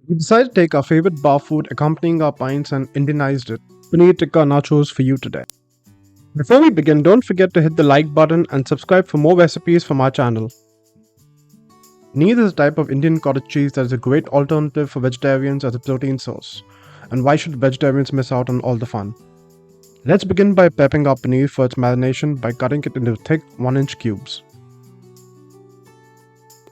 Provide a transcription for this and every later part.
We decided to take our favorite bar food accompanying our pints and Indianized it. Paneer Tikka Nachos for you today. Before we begin, don't forget to hit the like button and subscribe for more recipes from our channel. Paneer is a type of Indian cottage cheese that is a great alternative for vegetarians as a protein source. And why should vegetarians miss out on all the fun? Let's begin by prepping our paneer for its marination by cutting it into thick 1-inch cubes.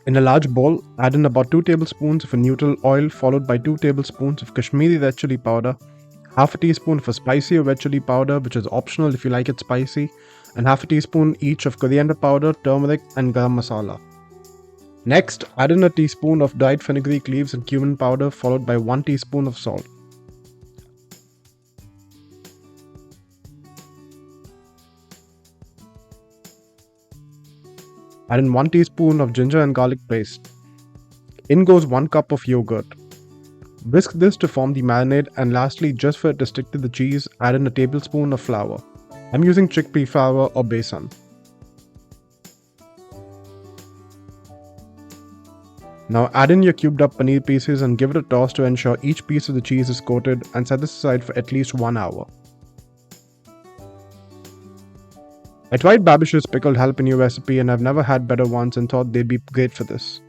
In a large bowl, add in about 2 tablespoons of a neutral oil followed by 2 tablespoons of Kashmiri red chili powder, half a teaspoon of a spicy red chili powder which is optional if you like it spicy, and half a teaspoon each of coriander powder, turmeric and garam masala. Next, add in a teaspoon of dried fenugreek leaves and cumin powder followed by 1 teaspoon of salt. Add in 1 teaspoon of ginger and garlic paste. In goes 1 cup of yogurt. Whisk this to form the marinade, and lastly, just for it to stick to the cheese, add in a tablespoon of flour. I'm using chickpea flour or besan. Now add in your cubed up paneer pieces and give it a toss to ensure each piece of the cheese is coated, and set this aside for at least 1 hour. I tried Babish's pickled jalapeno recipe and I've never had better ones and thought they'd be great for this.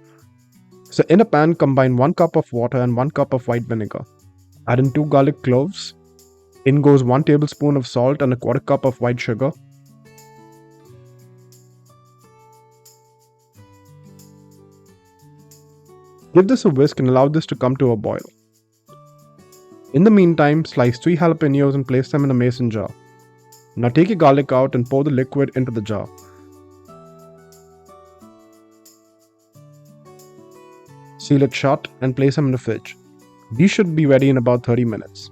So in a pan, combine 1 cup of water and 1 cup of white vinegar. Add in 2 garlic cloves. In goes 1 tablespoon of salt and a quarter cup of white sugar. Give this a whisk and allow this to come to a boil. In the meantime, slice 3 jalapenos and place them in a mason jar. Now take your garlic out and pour the liquid into the jar. Seal it shut and place them in the fridge. These should be ready in about 30 minutes.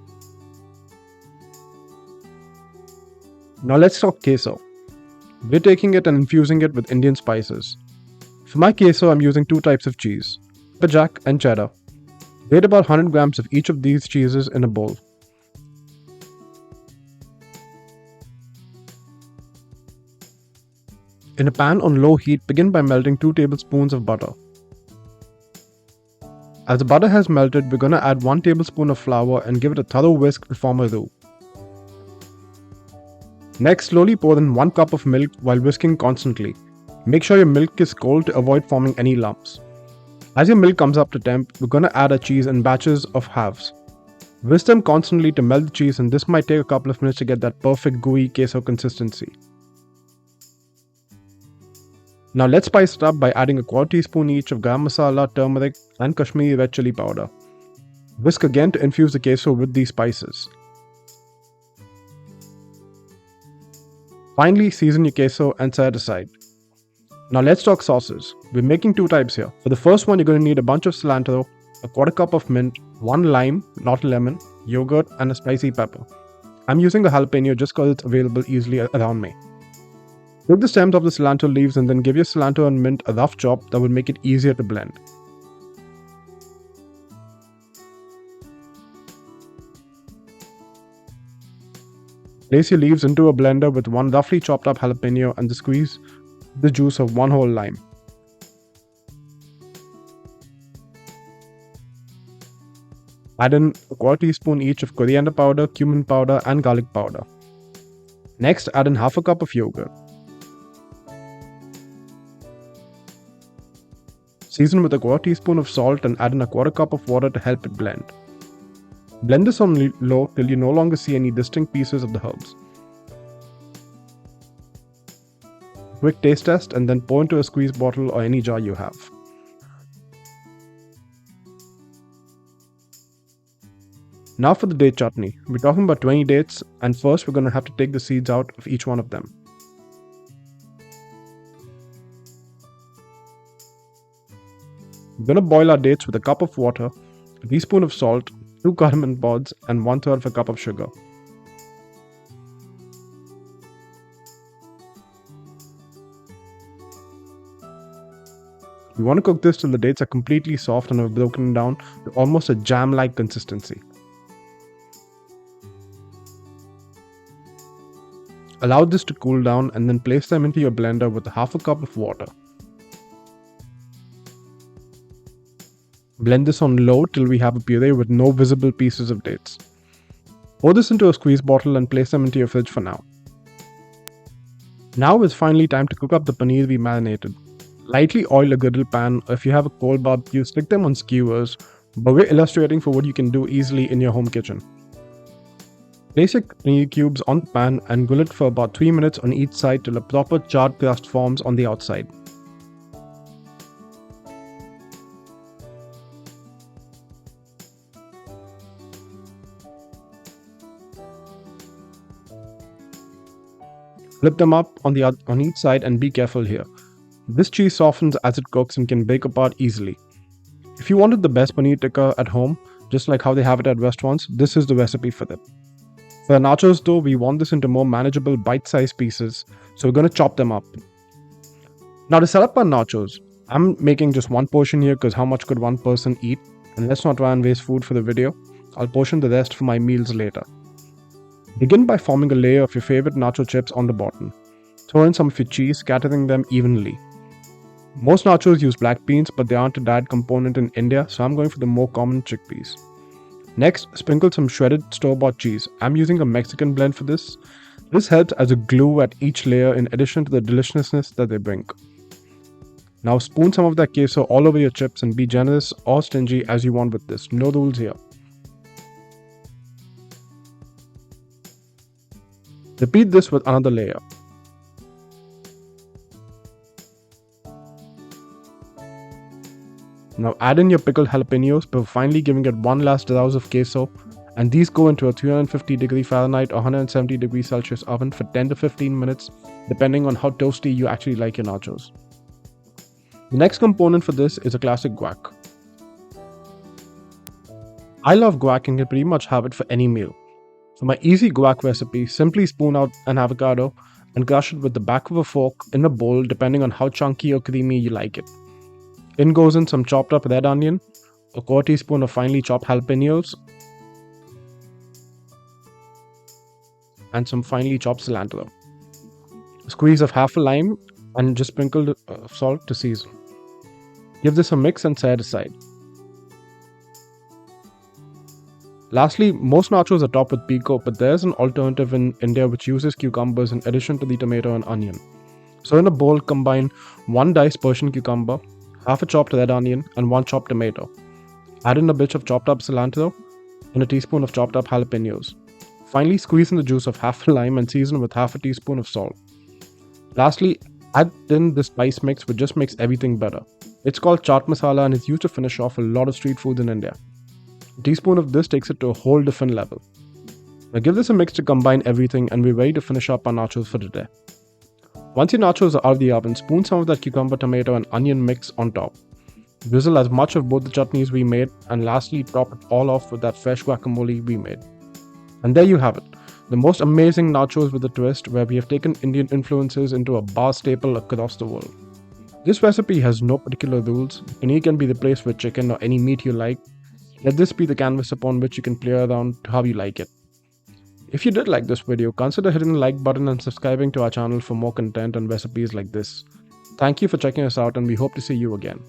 Now let's talk queso. We're taking it and infusing it with Indian spices. For my queso, I'm using 2 types of cheese, Jack and cheddar. Grate about 100 grams of each of these cheeses in a bowl. In a pan on low heat, begin by melting 2 tablespoons of butter. As the butter has melted, we're going to add 1 tablespoon of flour and give it a thorough whisk to form a roux. Next, slowly pour in 1 cup of milk while whisking constantly. Make sure your milk is cold to avoid forming any lumps. As your milk comes up to temp, we're going to add our cheese in batches of halves. Whisk them constantly to melt the cheese, and this might take a couple of minutes to get that perfect gooey queso consistency. Now let's spice it up by adding a quarter teaspoon each of garam masala, turmeric and Kashmiri red chili powder. Whisk again to infuse the queso with these spices. Finally, season your queso and set it aside. Now let's talk sauces. We're making 2 types here. For the first one, you're going to need a bunch of cilantro, a quarter cup of mint, 1 lime, not lemon, yogurt and a spicy pepper. I'm using a jalapeno just because it's available easily around me. Take the stems of the cilantro leaves and then give your cilantro and mint a rough chop that will make it easier to blend. Place your leaves into a blender with 1 roughly chopped up jalapeno and squeeze the juice of 1 whole lime. Add in a quarter teaspoon each of coriander powder, cumin powder and garlic powder. Next, add in half a cup of yogurt. Season with a quarter teaspoon of salt and add in a quarter cup of water to help it blend. Blend this on low till you no longer see any distinct pieces of the herbs. Quick taste test and then pour into a squeeze bottle or any jar you have. Now for the date chutney. We're talking about 20 dates, and first we're going to have to take the seeds out of each one of them. We're going to boil our dates with a cup of water, a teaspoon of salt, 2 cardamom pods and 1/3 of a cup of sugar. You want to cook this till the dates are completely soft and have broken down to almost a jam-like consistency. Allow this to cool down and then place them into your blender with half a cup of water. Blend this on low till we have a puree with no visible pieces of dates. Pour this into a squeeze bottle and place them into your fridge for now. Now it's finally time to cook up the paneer we marinated. Lightly oil a griddle pan, or if you have a coal barbecue, stick them on skewers, but we're illustrating for what you can do easily in your home kitchen. Place your paneer cubes on the pan and grill it for about 3 minutes on each side till a proper charred crust forms on the outside. Flip them up on each side and be careful here. This cheese softens as it cooks and can break apart easily. If you wanted the best paneer tikka at home, just like how they have it at restaurants, this is the recipe for them. For the nachos though, we want this into more manageable bite-sized pieces, so we're going to chop them up. Now to set up our nachos, I'm making just one portion here because how much could one person eat? And let's not try and waste food for the video. I'll portion the rest for my meals later. Begin by forming a layer of your favorite nacho chips on the bottom. Throw in some of your cheese, scattering them evenly. Most nachos use black beans, but they aren't a diet component in India, so I'm going for the more common chickpeas. Next, sprinkle some shredded store-bought cheese. I'm using a Mexican blend for this. This helps as a glue at each layer in addition to the deliciousness that they bring. Now spoon some of that queso all over your chips and be generous or stingy as you want with this. No rules here. Repeat this with another layer. Now add in your pickled jalapenos before finally giving it one last douse of queso, and these go into a 350 Fahrenheit or 170 Celsius oven for 10 to 15 minutes depending on how toasty you actually like your nachos. The next component for this is a classic guac. I love guac and can pretty much have it for any meal. For my easy guac recipe, simply spoon out an avocado and crush it with the back of a fork in a bowl depending on how chunky or creamy you like it. In goes in some chopped up red onion, a quarter teaspoon of finely chopped jalapenos, and some finely chopped cilantro. A squeeze of half a lime and just sprinkle salt to season. Give this a mix and set aside. Lastly, most nachos are topped with pico, but there's an alternative in India which uses cucumbers in addition to the tomato and onion. So in a bowl, combine 1 diced Persian cucumber, half a chopped red onion, and 1 chopped tomato. Add in a bit of chopped up cilantro and a teaspoon of chopped up jalapenos. Finally, squeeze in the juice of half a lime and season with half a teaspoon of salt. Lastly, add in the spice mix which just makes everything better. It's called chaat masala and is used to finish off a lot of street foods in India. A teaspoon of this takes it to a whole different level. Now give this a mix to combine everything and we're ready to finish up our nachos for today. Once your nachos are out of the oven, spoon some of that cucumber, tomato and onion mix on top. Drizzle as much of both the chutneys we made, and lastly top it all off with that fresh guacamole we made. And there you have it, the most amazing nachos with a twist where we have taken Indian influences into a bar staple across the world. This recipe has no particular rules. Paneer can be replaced with chicken or any meat you like. Let this be the canvas upon which you can play around to how you like it. If you did like this video, consider hitting the like button and subscribing to our channel for more content and recipes like this. Thank you for checking us out and we hope to see you again.